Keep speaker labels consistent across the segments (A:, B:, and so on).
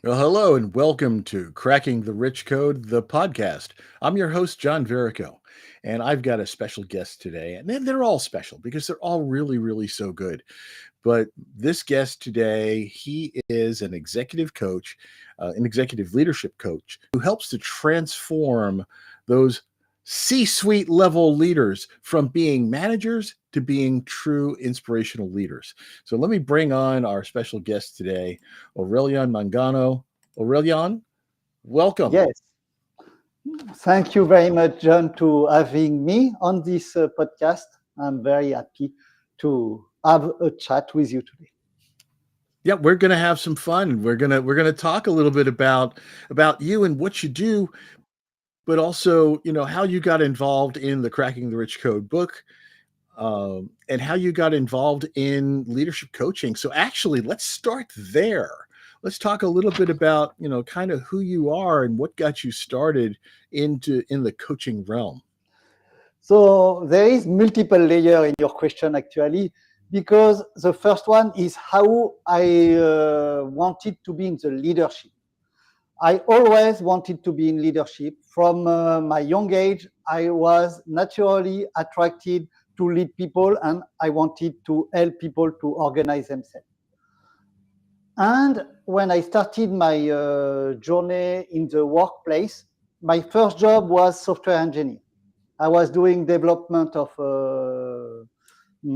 A: Well, hello and welcome to Cracking the Rich Code, the podcast. I'm your host, John Verico, and I've got a special guest today. And they're all special because they're all really, really so good. But this guest today, he is an executive coach, an executive leadership coach who helps to transform those C suite level leaders from being managers to being true inspirational leaders. So let me bring on our special guest today, Aurélien Mangano. Aurélien, welcome.
B: Yes, thank you very much, John, to having me on this podcast. I'm very happy to have a chat with you today.
A: Yeah, we're gonna have some fun. We're gonna talk a little bit about you and what you do, but also how you got involved in the Cracking the Rich Code book, and how you got involved in leadership coaching. So actually, let's start there. Let's talk a little bit about kind of who you are and what got you started in the coaching realm.
B: So there is multiple layer in your question actually, because the first one is how I wanted to be in the leadership. I always wanted to be in leadership. From my young age, I was naturally attracted to lead people and I wanted to help people to organize themselves. And when I started my journey in the workplace, my first job was software engineer. I was doing development of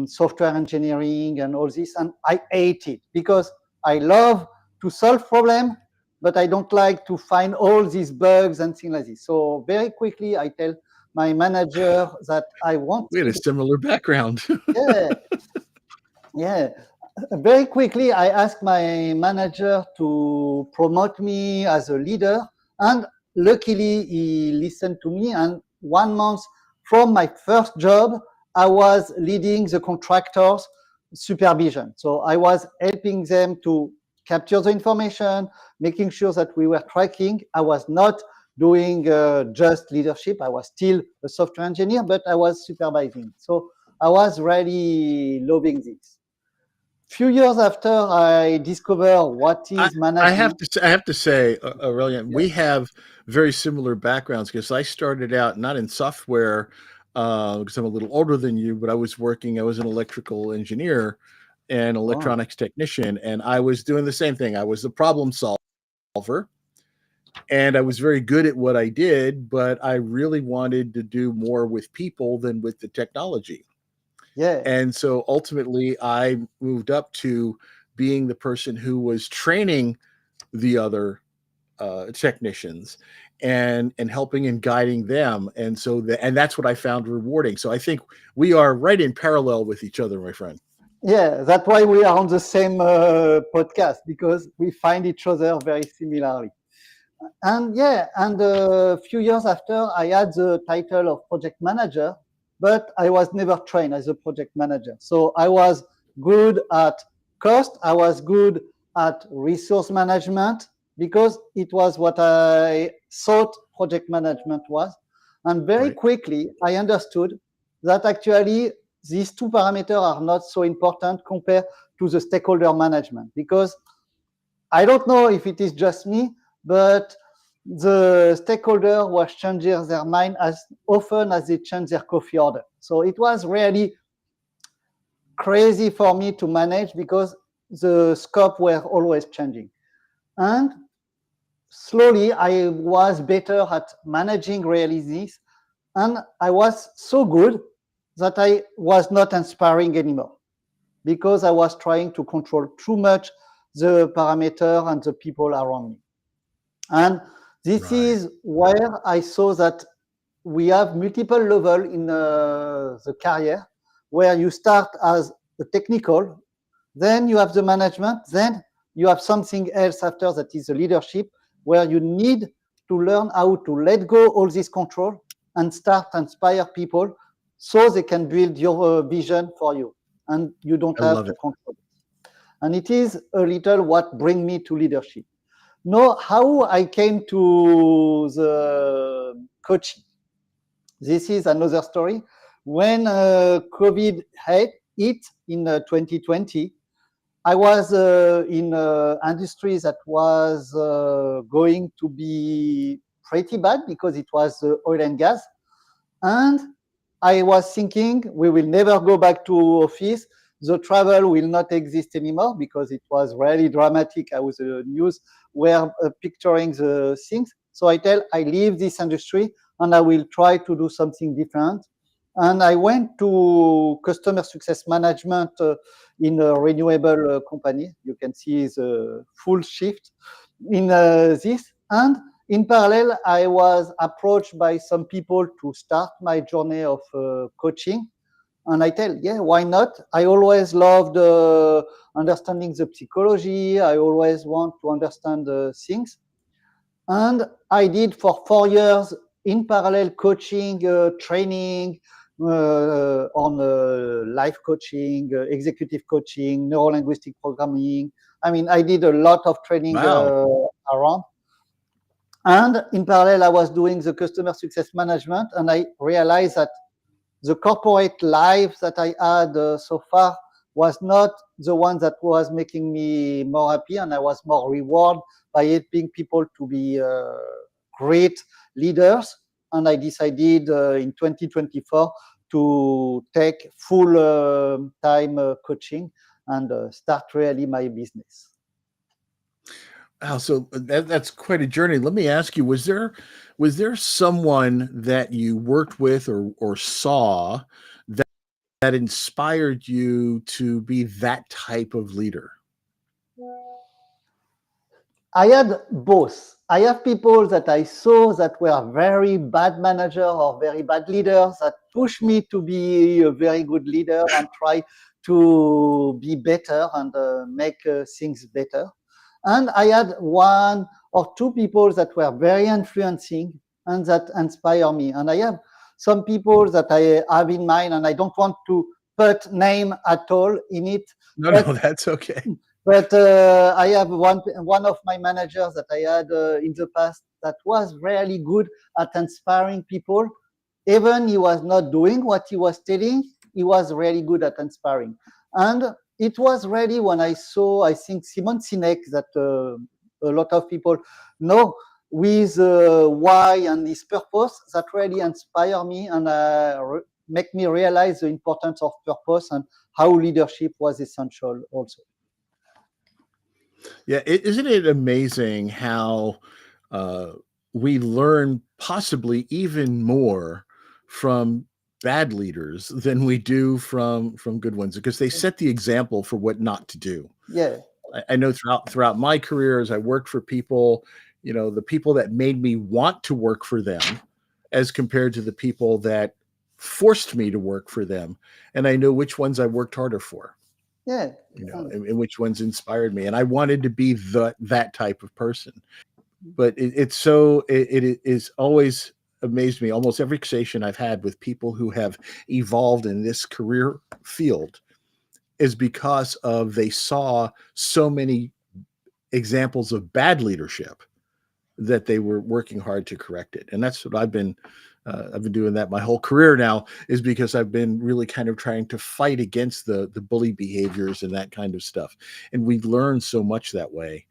B: software engineering and all this, and I hate it because I love to solve problems, but I don't like to find all these bugs and things like this. So very quickly, I tell my manager that I
A: We had a
B: wanted,
A: similar background.
B: yeah, yeah. Very quickly, I asked my manager to promote me as a leader, and luckily, he listened to me. And 1 month from my first job, I was leading the contractors' supervision. So I was helping them to capture the information, making sure that we were tracking. I was not doing just leadership. I was still a software engineer, but I was supervising. So I was really loving this. Few years after I discover what
A: I,
B: is
A: I have
B: management.
A: to say, Aurelian,
B: Yeah.
A: we have very similar backgrounds because I started out not in software because I'm a little older than you, but I was an electrical engineer and
B: Oh,
A: electronics technician, and I was doing the same thing. I was the problem solver, and I was very good at what I did, but I really wanted to do more with people than with the technology.
B: yeah.
A: And so ultimately, I moved up to being the person who was training the other technicians and helping and guiding them. And that's what I found rewarding. So I think we are right in parallel with each other, my friend.
B: Yeah, that's why we are on the same podcast because we find each other very similarly. And yeah, and a few years after, I had the title of project manager, but I was never trained as a project manager. So I was good at cost, I was good at resource management because it was what I thought project management was. And very
A: Right.
B: quickly, I understood that actually these two parameters are not so important compared to the stakeholder management because I don't know if it is just me, but the stakeholder was changing their mind as often as they change their coffee order. So it was really crazy for me to manage because the scope were always changing. And slowly I was better at managing really this. And I was so good that I was not inspiring anymore because I was trying to control too much the parameter and the people around me. And this
A: Right.
B: is where I saw that we have multiple levels in the career where you start as a technical, then you have the management, then you have something else after that is the leadership where you need to learn how to let go all this control and start inspire people so they can build your vision for you and you don't
A: I
B: have
A: love
B: to
A: it.
B: control it. And it is a little what bring me to leadership. No, how I came to the coaching. This is another story. When COVID hit in 2020, I was in industry that was going to be pretty bad because it was oil and gas. And I was thinking we will never go back to office. The travel will not exist anymore because it was really dramatic. I was news were picturing the things. So I leave this industry and I will try to do something different. And I went to customer success management in a renewable company. You can see the full shift in this. And in parallel, I was approached by some people to start my journey of coaching. And I tell, yeah, why not? I always loved understanding the psychology. I always want to understand things. And I did for 4 years in parallel coaching, training on life coaching, executive coaching, neuro-linguistic programming. I mean, I did a lot of training
A: Wow.
B: around. And in parallel, I was doing the customer success management, and I realized that the corporate life that I had so far was not the one that was making me more happy, and I was more rewarded by helping people to be great leaders. And I decided in 2024 to take full time coaching and start really my business.
A: Wow, so that's quite a journey. Let me ask you, was there someone that you worked with or saw that, that inspired you to be that type of leader?
B: I had both. I have people that I saw that were very bad manager or very bad leaders that pushed me to be a very good leader and try to be better and make things better. And I had one or two people that were very influencing and that inspire me. And I have some people that I have in mind, and I don't want to put name at all in it,
A: No,
B: but
A: no, that's okay.
B: but I have one of my managers that I had in the past that was really good at inspiring people. Even he was not doing what he was telling, he was really good at inspiring. And it was really when I saw, I think, Simon Sinek, that a lot of people know, with why and his purpose, that really inspire me and make me realize the importance of purpose and how leadership was essential also.
A: Yeah, isn't it amazing how uh, we learn possibly even more from bad leaders than we do from good ones because they set the example for what not to do.
B: Yeah,
A: I know throughout my career as I worked for people, the people that made me want to work for them as compared to the people that forced me to work for them. And I know which ones I worked harder for,
B: yeah,
A: and which ones inspired me. And I wanted to be that type of person. But it is always amazed me. Almost every conversation I've had with people who have evolved in this career field is because of they saw so many examples of bad leadership that they were working hard to correct it. And that's what I've been doing that my whole career now, is because I've been really kind of trying to fight against the bully behaviors and that kind of stuff. And we learn so much that way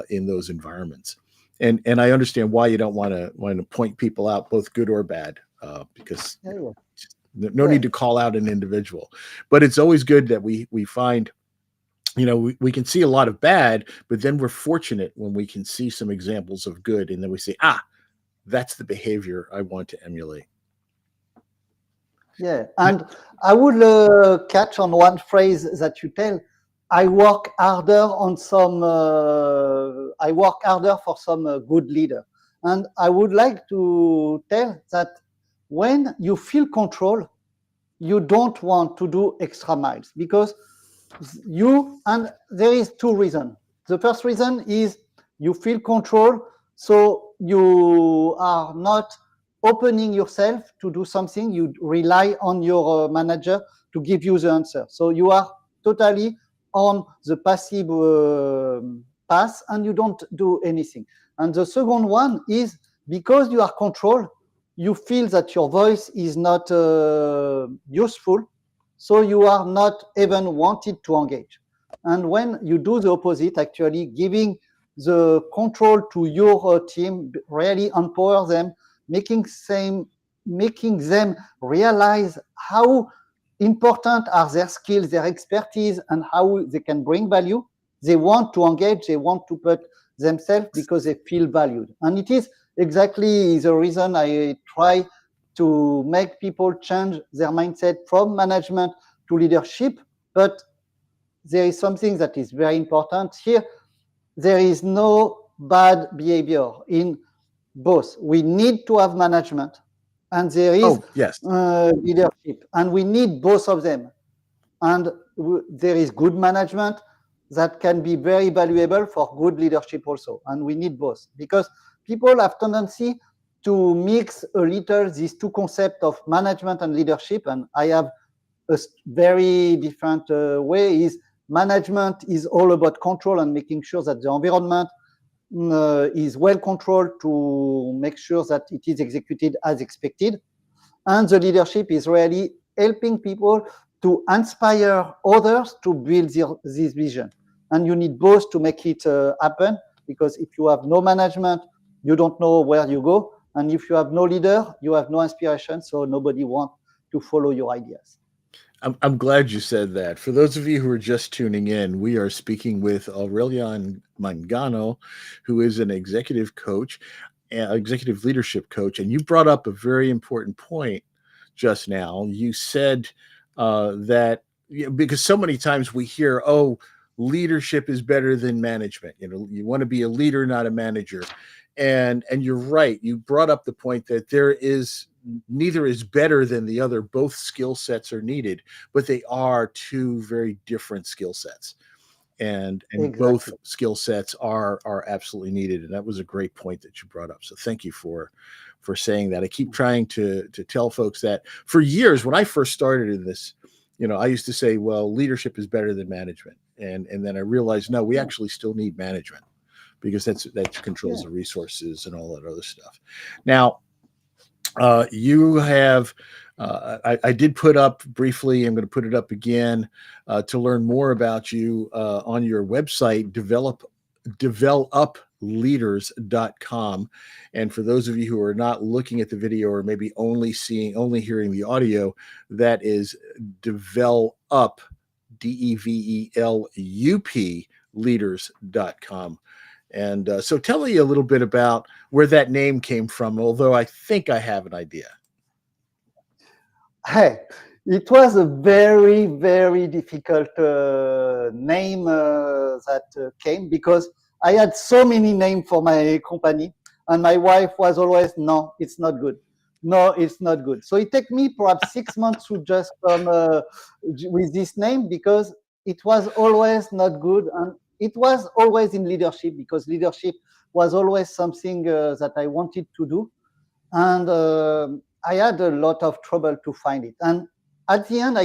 A: in those environments. And I understand why you don't want to point people out, both good or bad, because
B: yeah, yeah,
A: no
B: yeah,
A: need to call out an individual. But it's always good that we find, we can see a lot of bad, but then we're fortunate when we can see some examples of good, and then we say, that's the behavior I want to emulate.
B: yeah. And I would catch on one phrase that you tell. I work harder on some. I work harder for some good leader, and I would like to tell that when you feel control, you don't want to do extra miles because and there is two reasons. The first reason is you feel control, so you are not opening yourself to do something. You rely on your manager to give you the answer, so you are totally on the passive path and you don't do anything. And the second one is because you are controlled, you feel that your voice is not useful, so you are not even wanted to engage. And when you do the opposite, actually giving the control to your team, really empower them, making them realize how important are their skills, their expertise, and how they can bring value. They want to engage, they want to put themselves because they feel valued. And it is exactly the reason I try to make people change their mindset from management to leadership. But there is something that is very important here. There is no bad behavior in both. We need to have management, and there is
A: Oh, yes.
B: leadership, and we need both of them. And there is good management that can be very valuable for good leadership also, and we need both, because people have tendency to mix a little these two concepts of management and leadership, and I have a very different way. Is management is all about control and making sure that the environment is well controlled to make sure that it is executed as expected. And the leadership is really helping people to inspire others to build this vision. And you need both to make it happen, because if you have no management, you don't know where you go. And if you have no leader, you have no inspiration, so nobody wants to follow your ideas.
A: I'm glad you said that. For those of you who are just tuning in, we are speaking with Aurélien Mangano, who is an executive coach, executive leadership coach. And you brought up a very important point just now. You said that because so many times we hear, oh, leadership is better than management. You want to be a leader, not a manager. And you're right. You brought up the point that neither is better than the other. Both skill sets are needed, but they are two very different skill sets. And both
B: Exactly.
A: skill sets are absolutely needed. And that was a great point that you brought up. So thank you for saying that. I keep trying to tell folks that for years when I first started in this, I used to say, well, leadership is better than management. And then I realized, no, we
B: Yeah.
A: actually still need management, because that controls
B: Yeah.
A: the resources and all that other stuff. Now, you have, I did put up briefly, I'm going to put it up again to learn more about you on your website, developleaders.com. And for those of you who are not looking at the video, or maybe only hearing the audio, that is develop, DEVELUP, leaders.com. And so tell me a little bit about where that name came from, although I think I have an idea.
B: Hey, it was a very, very difficult name that came, because I had so many names for my company, and my wife was always, no, it's not good. No, it's not good. So it took me perhaps 6 months to just come with this name, because it was always not good. And it was always in leadership, because leadership was always something that I wanted to do. And I had a lot of trouble to find it. And at the end,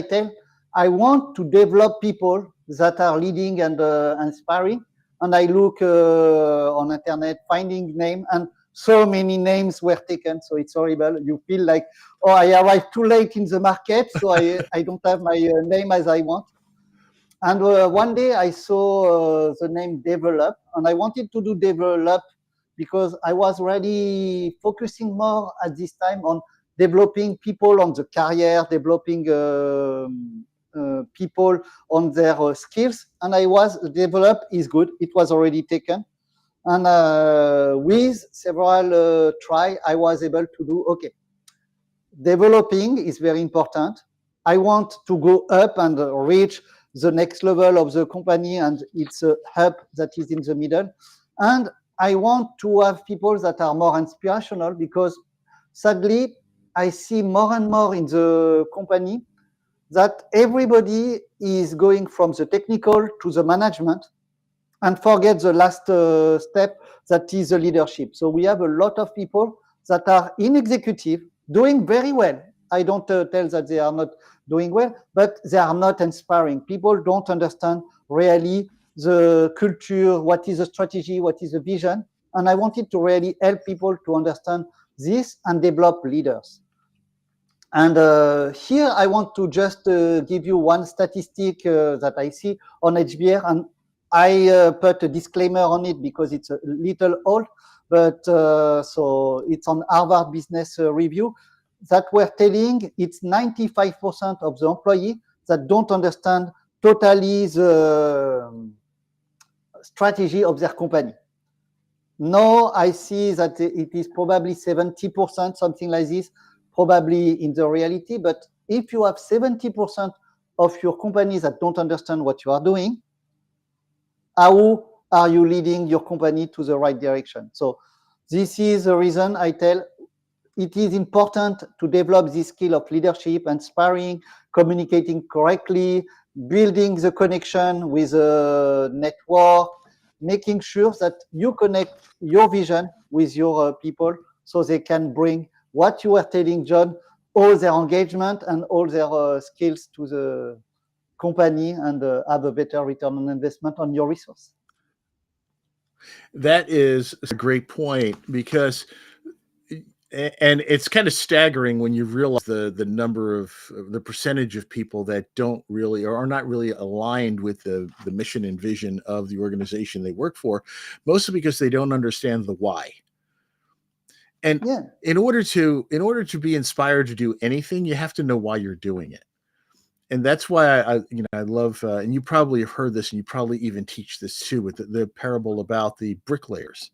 B: I want to develop people that are leading and inspiring. And I look on internet, finding name, and so many names were taken. So it's horrible. You feel like, oh, I arrived too late in the market, so I don't have my name as I want. And one day I saw the name Develop, and I wanted to do Develop because I was really focusing more at this time on developing people on the career, developing people on their skills. And I was Develop is good. It was already taken. And with several try, I was able to do, okay, developing is very important. I want to go up and reach the next level of the company, and it's a hub that is in the middle. And I want to have people that are more inspirational, because sadly, I see more and more in the company that everybody is going from the technical to the management and forget the last step, that is the leadership. So we have a lot of people that are in executive doing very well. I don't tell that they are not doing well, but they are not inspiring. People don't understand really the culture, what is the strategy, what is the vision. And I wanted to really help people to understand this and develop leaders. And here I want to just give you one statistic that I see on HBR, and I put a disclaimer on it because it's a little old, but so it's on Harvard Business Review that we're telling it's 95% of the employees that don't understand totally the strategy of their company. Now I see that it is probably 70%, something like this, probably in the reality. But if you have 70% of your companies that don't understand what you are doing, how are you leading your company to the right direction? So this is the reason I tell it is important to develop this skill of leadership, inspiring, communicating correctly, building the connection with a network, making sure that you connect your vision with your people so they can bring what you were telling John, all their engagement and all their skills to the company and have a better return on investment on your resource.
A: That is a great point because and it's kind of staggering when you realize the number of the percentage of people that don't really or are not really aligned with the mission and vision of the organization they work for, mostly because they don't understand the why. And
B: Yeah.
A: in order to be inspired to do anything, you have to know why you're doing it. And that's why I love and you probably have heard this and you probably even teach this too with the parable about the bricklayers.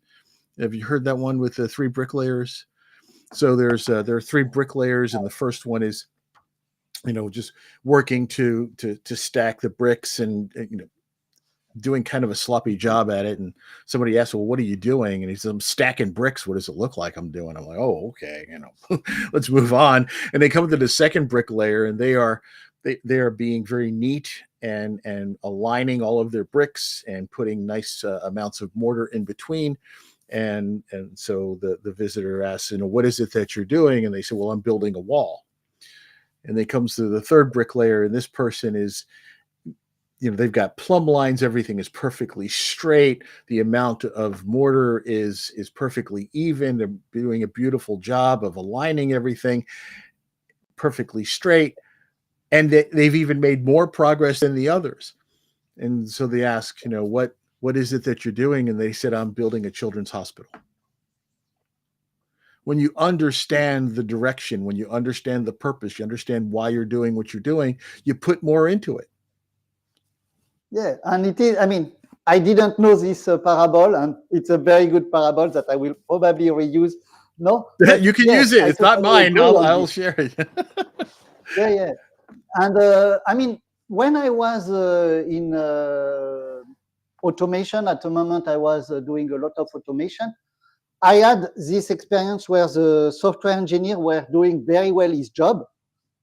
A: Have you heard that one with the three bricklayers? So there are three bricklayers, and the first one is, just working to stack the bricks and doing kind of a sloppy job at it. And somebody asks, "Well, what are you doing?" And he says, "I'm stacking bricks. What does it look like I'm doing?" I'm like, "Oh, okay, let's move on." And they come to the second bricklayer, and they are being very neat and aligning all of their bricks and putting nice amounts of mortar in between. And so the visitor asks, "What is it that you're doing?" And they say, "Well, I'm building a wall." And they comes to the third bricklayer, and this person is, they've got plumb lines. Everything is perfectly straight. The amount of mortar is perfectly even. They're doing a beautiful job of aligning everything perfectly straight. And they've even made more progress than the others. And so they ask, what is it that you're doing? And they said, "I'm building a children's hospital." When you understand the direction, when you understand the purpose, you understand why you're doing what you're doing, you put more into it.
B: Yeah, and it is, I mean, I didn't know this parable, and it's a very good parable that I will probably reuse. No, but
A: You can
B: yes,
A: use it.
B: I
A: It's not
B: totally
A: mine.
B: agree on
A: I'll
B: this.
A: share it.
B: Yeah, yeah. And I mean, when I was in automation, at the moment I was doing a lot of automation, I had this experience where the software engineer were doing very well his job,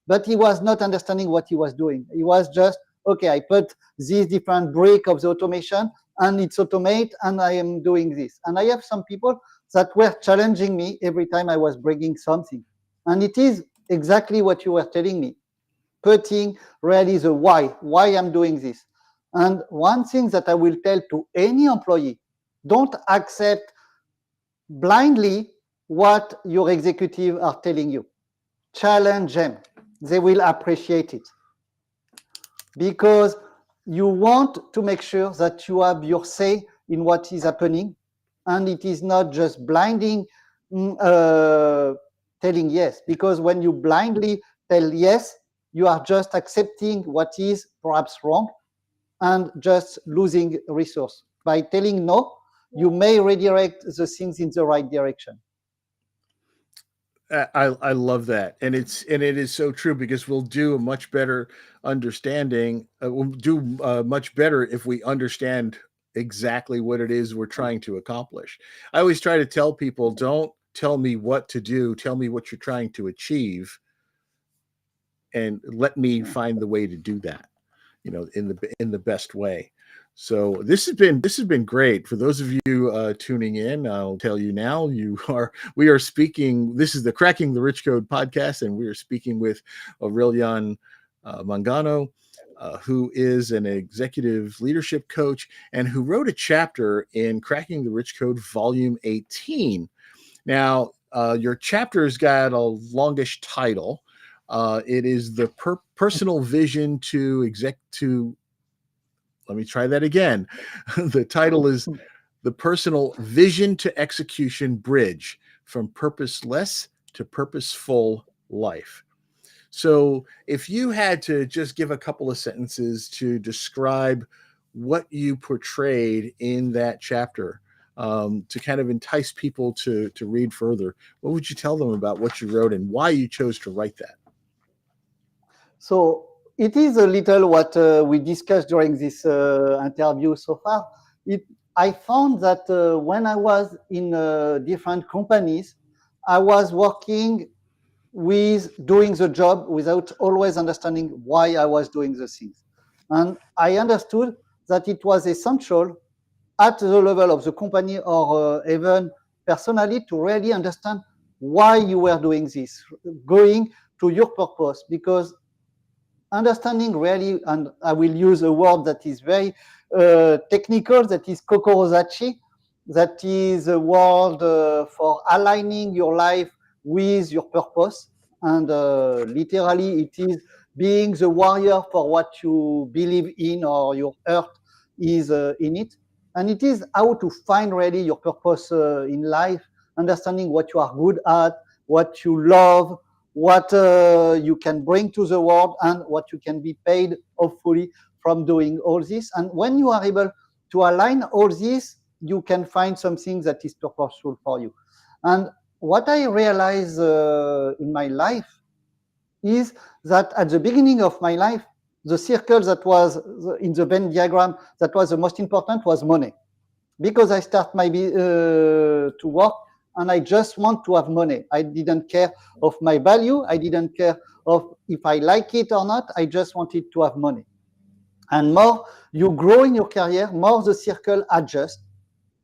B: but he was not understanding what he was doing. He was just, okay, I put these different break of the automation and it's automate and I am doing this. And I have some people that were challenging me every time I was bringing something. And it is exactly what you were telling me, putting really the why I'm doing this. And one thing that I will tell to any employee, don't accept blindly what your executive are telling you. Challenge them. They will appreciate it. Because you want to make sure that you have your say in what is happening, and it is not just blinding telling yes. Because when you blindly tell yes, you are just accepting what is perhaps wrong and just losing resource. By telling no, you may redirect the things in the right direction.
A: I love that, and it is so true because we'll do a much better understanding. We'll do much better if we understand exactly what it is we're trying to accomplish. I always try to tell people, don't tell me what to do. Tell me what you're trying to achieve, and let me find the way to do that. In the best way. So this has been great for those of you tuning in. I'll tell you now, we are speaking. This is the Cracking the Rich Code podcast, and we are speaking with Aurélien Mangano, who is an executive leadership coach and who wrote a chapter in Cracking the Rich Code, Volume 18. Now, your chapter's got a longish title. It is the personal vision to let me try that again. The title is The Personal Vision to Execution Bridge from Purposeless to Purposeful Life. So, if you had to just give a couple of sentences to describe what you portrayed in that chapter, to kind of entice people to read further, what would you tell them about what you wrote and why you chose to write that?
B: So it is a little what we discussed during this interview so far. I found that when I was in different companies, I was working with doing the job without always understanding why I was doing the things. And I understood that it was essential at the level of the company or even personally to really understand why you were doing this, going to your purpose, because understanding really, and I will use a word that is very technical, that is kokorozachi, that is a word for aligning your life with your purpose. And literally, it is being the warrior for what you believe in or your heart is in it. And it is how to find really your purpose in life, understanding what you are good at, what you love, what you can bring to the world, and what you can be paid, hopefully, from doing all this. And when you are able to align all this, you can find something that is purposeful for you. And what I realize in my life is that at the beginning of my life, the circle that was in the Venn diagram that was the most important was money. Because I start maybe to work and I just want to have money. I didn't care of my value. I didn't care of if I like it or not. I just wanted to have money. And more you grow in your career, more the circle adjusts,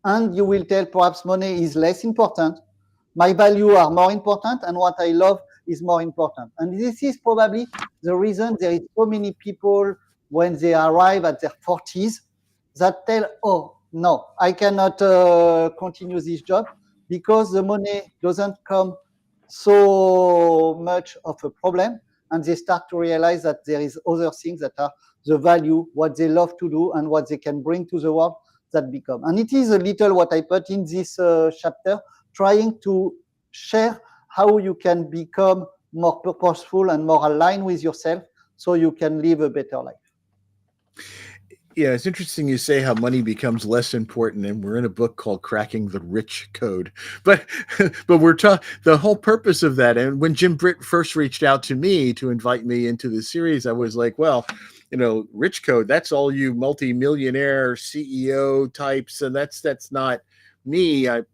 B: and you will tell perhaps money is less important. My value are more important, and what I love is more important. And this is probably the reason there is so many people when they arrive at their 40s that tell, oh, no, I cannot continue this job because the money doesn't come so much of a problem. And they start to realize that there is other things that are the value, what they love to do, and what they can bring to the world that become. And it is a little what I put in this chapter, trying to share how you can become more purposeful and more aligned with yourself so you can live a better life.
A: Yeah, it's interesting you say how money becomes less important, and we're in a book called "Cracking the Rich Code." But but we're the whole purpose of that. And when Jim Britt first reached out to me to invite me into the series, I was like, well, Rich Code, that's all you multi-millionaire CEO types, and that's not me. And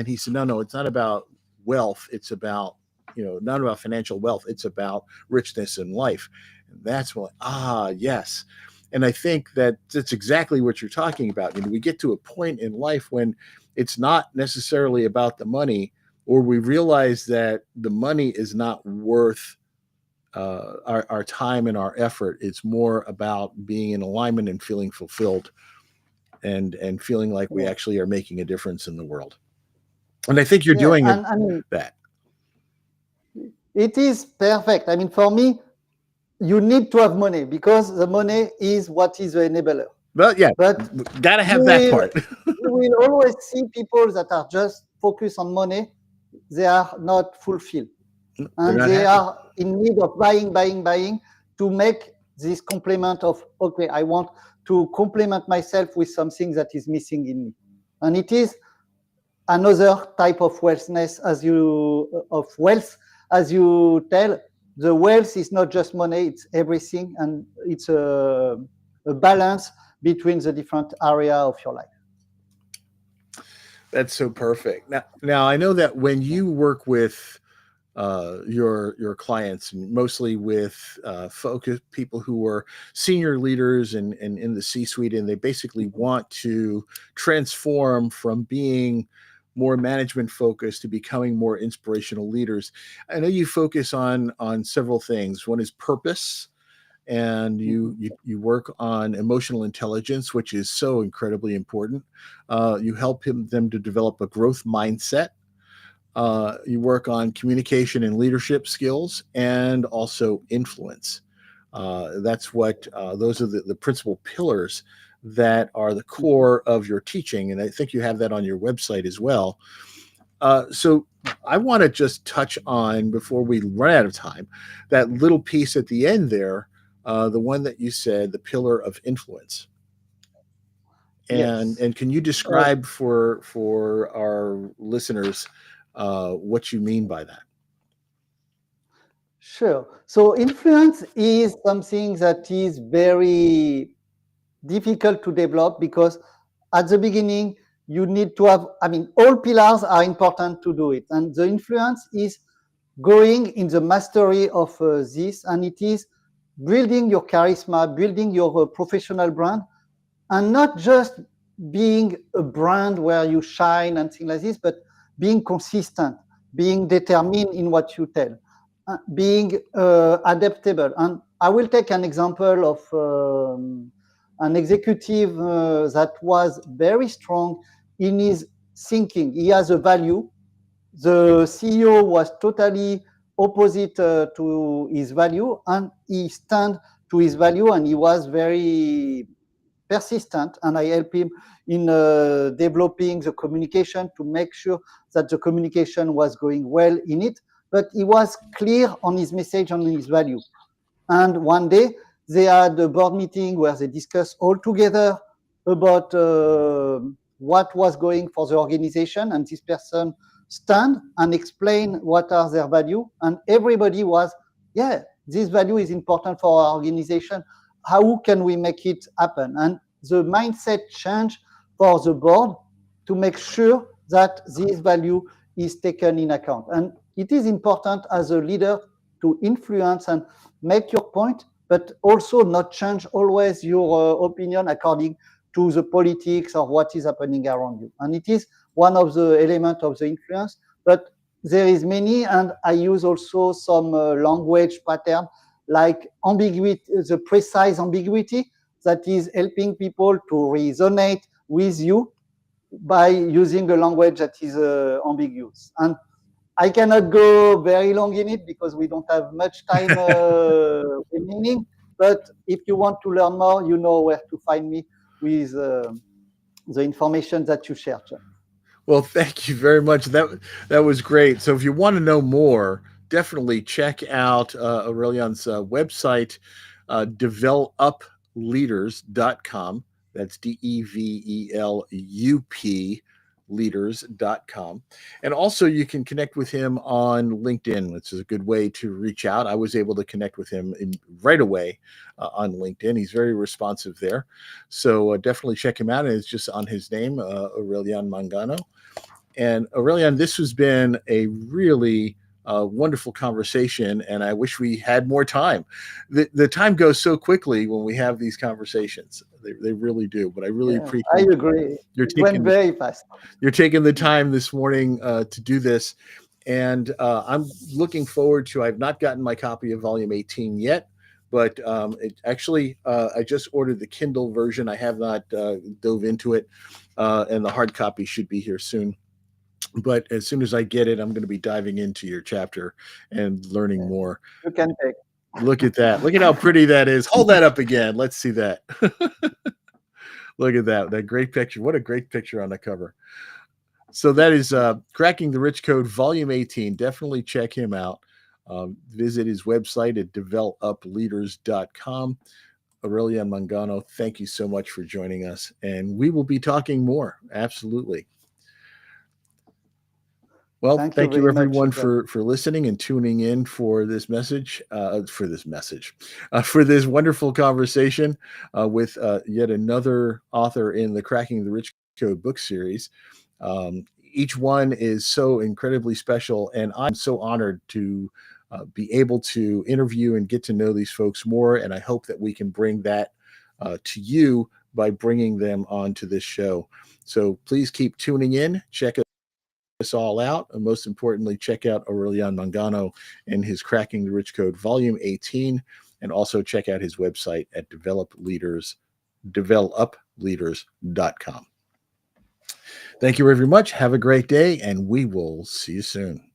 A: he said, no, it's not about wealth. It's about not about financial wealth. It's about richness in life. And that's what yes. And I think that's exactly what you're talking about. We get to a point in life when it's not necessarily about the money, or we realize that the money is not worth our time and our effort. It's more about being in alignment and feeling fulfilled, and feeling like we
B: Yeah.
A: actually are making a difference in the world. And I think you're
B: Yeah,
A: doing
B: and I mean,
A: that.
B: it is perfect. I mean, for me, you need to have money because the money is what is the enabler.
A: But yeah,
B: But
A: got to
B: you
A: have that
B: will
A: part.
B: you will always see people that are just focused on money. They are not fulfilled,
A: They're
B: and
A: not
B: they
A: happy.
B: are in need of buying to make this complement of, okay, I want to complement myself with something that is missing in me. And it is another type of wealth, as you tell. The wealth is not just money, it's everything, and it's a balance between the different area of your life.
A: That's so perfect. Now I know that when you work with your clients, and mostly with focus people who are senior leaders and in the C-suite, and they basically want to transform from being more management focused to becoming more inspirational leaders. I know you focus on several things. One is purpose, and you work on emotional intelligence, which is so incredibly important. You help them to develop a growth mindset. You work on communication and leadership skills and also influence. That's what those are the principal pillars that are the core of your teaching. And I think you have that on your website as well. So I want to just touch on, before we run out of time, that little piece at the end there, the one that you said, the pillar of influence. And
B: Yes.
A: can you describe for our listeners what you mean by that?
B: Sure. So influence is something that is very difficult to develop because at the beginning you need to have, I mean, all pillars are important to do it. And the influence is going in the mastery of this, and it is building your charisma, building your professional brand, and not just being a brand where you shine and things like this, but being consistent, being determined in what you tell, being adaptable. And I will take an example of an executive that was very strong in his thinking. He has a value. The CEO was totally opposite to his value, and he stand to his value, and he was very persistent, and I help him in developing the communication to make sure that the communication was going well in it, but he was clear on his message and his value. And one day they had a board meeting where they discussed all together about what was going for the organization, and this person stand and explain what are their value, and everybody was, yeah, this value is important for our organization. How can we make it happen? And the mindset change for the board to make sure that this value is taken in account. And it is important as a leader to influence and make your point, but also not change always your opinion according to the politics or what is happening around you. And it is one of the elements of the influence, but there is many, and I use also some language pattern like ambiguity, the precise ambiguity that is helping people to resonate with you by using a language that is ambiguous. And I cannot go very long in it because we don't have much time remaining. But if you want to learn more, you know where to find me with the information that you shared.
A: Well, thank you very much. That was great. So if you want to know more, definitely check out Aurelien's website, develupleaders.com. That's DEVELUP leaders.com. And also you can connect with him on LinkedIn, which is a good way to reach out. I was able to connect with him right away on LinkedIn. He's very responsive there. So definitely check him out. And it's just on his name, Aurélien Mangano. And Aurélien, this has been a really wonderful conversation, and I wish we had more time. The time goes so quickly when we have these conversations. They really do. But I really
B: I
A: appreciate
B: agree. It went very fast.
A: You're taking the time this morning to do this. And I'm looking forward to, I've not gotten my copy of Volume 18 yet, but I just ordered the Kindle version. I have not dove into it, and the hard copy should be here soon. But as soon as I get it, I'm going to be diving into your chapter and learning more.
B: You can take.
A: Look at that. Look at how pretty that is. Hold that up again. Let's see that. Look at that. That great picture. What a great picture on the cover. So that is Cracking the Rich Code, Volume 18. Definitely check him out. Visit his website at develupleaders.com. Aurélien Mangano, thank you so much for joining us. And we will be talking more. Absolutely. Well, thank you everyone for listening and tuning in for this message, for this wonderful conversation with yet another author in the Cracking the Rich Code book series. Each one is so incredibly special, and I'm so honored to be able to interview and get to know these folks more. And I hope that we can bring that to you by bringing them onto this show. So please keep tuning in. Check us all out, and most importantly, check out Aurélien Mangano and his Cracking the Rich Code Volume 18, and also check out his website at develupleaders.com. Thank you very much. Have a great day, and we will see you soon.